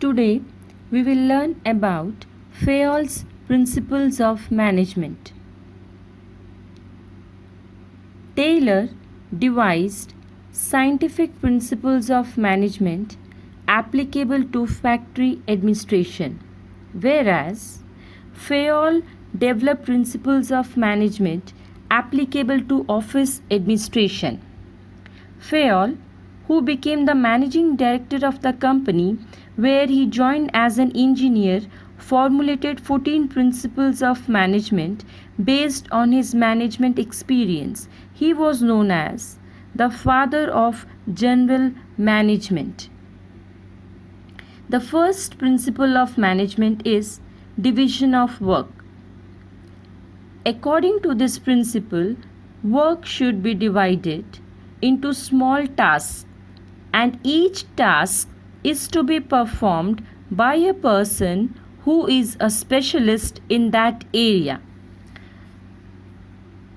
Today, we will learn about Fayol's principles of management. Taylor devised scientific principles of management applicable to factory administration, whereas Fayol developed principles of management applicable to office administration. Fayol, who became the managing director of the company where he joined as an engineer, formulated 14 principles of management based on his management experience. He was known as the father of general management. The first principle of management is division of work. According to this principle, work should be divided into small tasks, and each task is to be performed by a person who is a specialist in that area.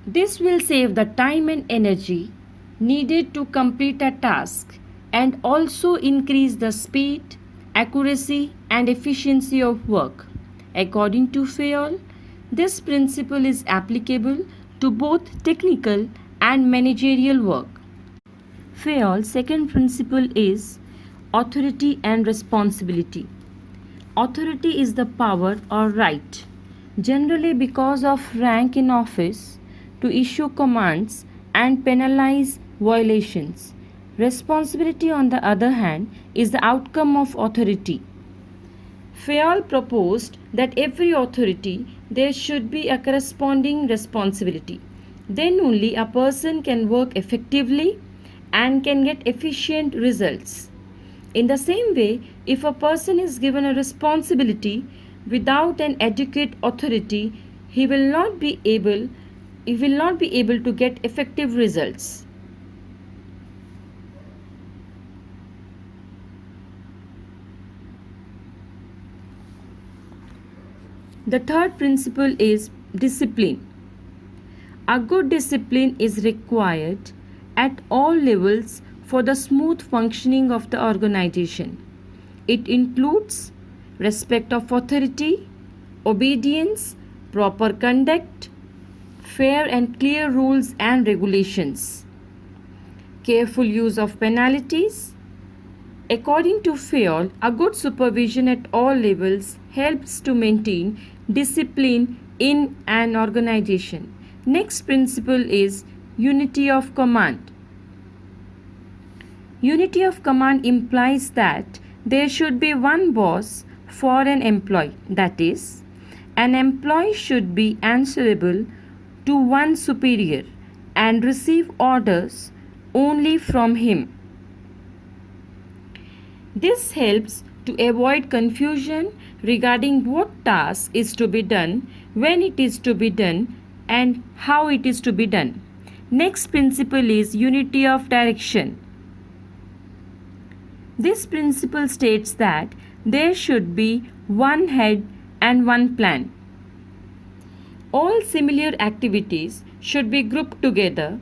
This will save the time and energy needed to complete a task and also increase the speed, accuracy, and efficiency of work. According to Fayol, this principle is applicable to both technical and managerial work. Fayol's second principle is authority and responsibility. Authority is the power or right, generally because of rank in office, to issue commands and penalize violations. Responsibility, on the other hand, is the outcome of authority. Fayol proposed that every authority there should be a corresponding responsibility. Then only a person can work effectively and can get efficient results. In the same way, if a person is given a responsibility without an adequate authority, he will not be able to get effective results. The third principle is discipline. A good discipline is required at all levels for the smooth functioning of the organization. It includes respect of authority, obedience, proper conduct, fair and clear rules and regulations, careful use of penalties. According to Fayol, a good supervision at all levels helps to maintain discipline in an organization. Next principle is unity of command. Unity of command implies that there should be one boss for an employee. That is, an employee should be answerable to one superior and receive orders only from him. This helps to avoid confusion regarding what task is to be done, when it is to be done, and how it is to be done. Next principle is unity of direction. This principle states that there should be one head and one plan. All similar activities should be grouped together,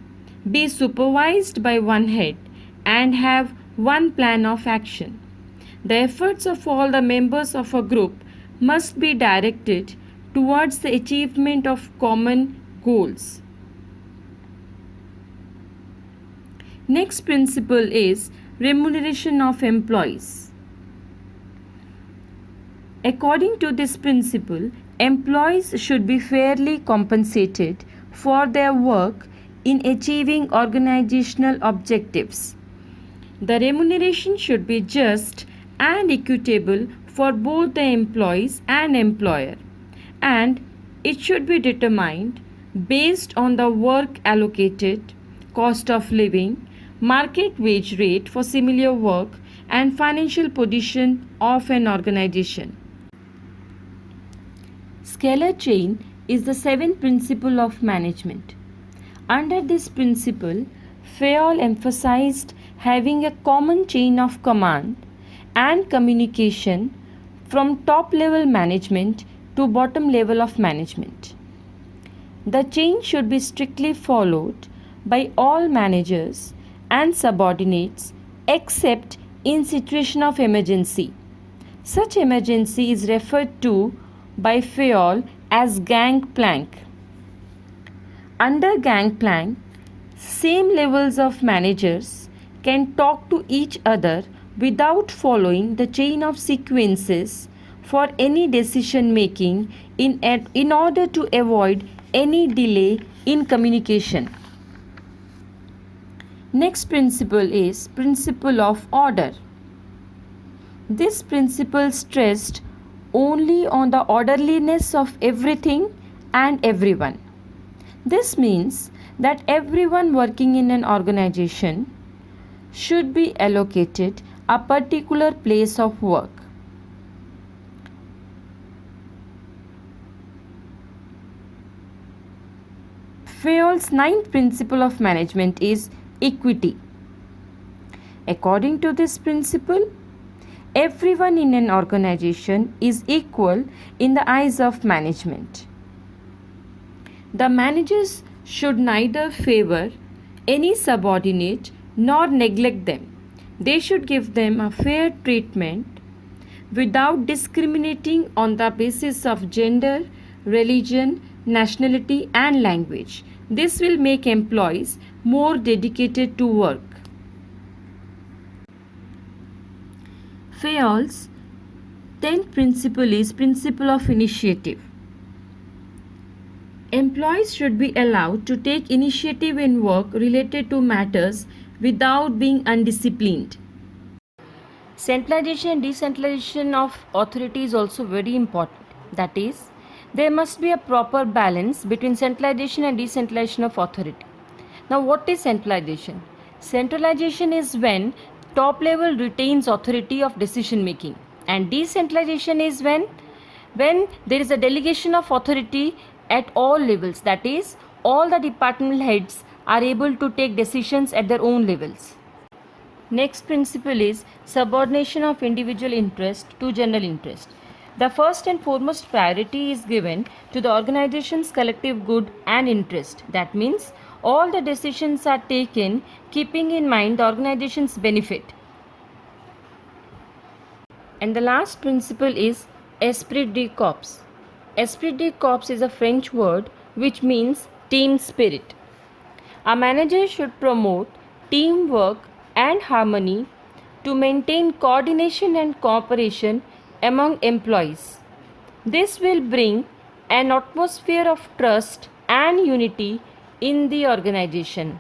be supervised by one head, and have one plan of action. The efforts of all the members of a group must be directed towards the achievement of common goals. Next principle is remuneration of employees. According to this principle, employees should be fairly compensated for their work in achieving organizational objectives. The remuneration should be just and equitable for both the employees and employer, and it should be determined based on the work allocated, cost of living, market wage rate for similar work, and financial position of an organization. Scalar chain is the seventh principle of management. Under this principle, Fayol emphasized having a common chain of command and communication from top level management to bottom level of management. The chain should be strictly followed by all managers and subordinates except in situation of emergency. Such emergency is referred to by Fayol as gangplank. Under gangplank, same levels of managers can talk to each other without following the chain of sequences for any decision making in order to avoid any delay in communication. Next principle is principle of order. This principle stressed only on the orderliness of everything and everyone. This means that everyone working in an organization should be allocated a particular place of work. Fayol's ninth principle of management is equity. According to this principle, everyone in an organization is equal in the eyes of management. The managers should neither favor any subordinate nor neglect them. They should give them a fair treatment without discriminating on the basis of gender, religion, nationality, and language. This will make employees more dedicated to work. Fayol's 10th principle is principle of initiative. Employees should be allowed to take initiative in work related to matters without being undisciplined. Centralization and decentralization of authority is also very important. That is, there must be a proper balance between centralization and decentralization of authority. Now, what is centralization? Centralization is when top level retains authority of decision making, and decentralization is when there is a delegation of authority at all levels. That is, all the departmental heads are able to take decisions at their own levels. Next principle is subordination of individual interest to general interest. The first and foremost priority is given to the organization's collective good and interest. That means all the decisions are taken keeping in mind the organization's benefit. And the last principle is esprit de corps. Esprit de corps is a French word which means team spirit. A manager should promote teamwork and harmony to maintain coordination and cooperation among employees. This will bring an atmosphere of trust and unity in the organization.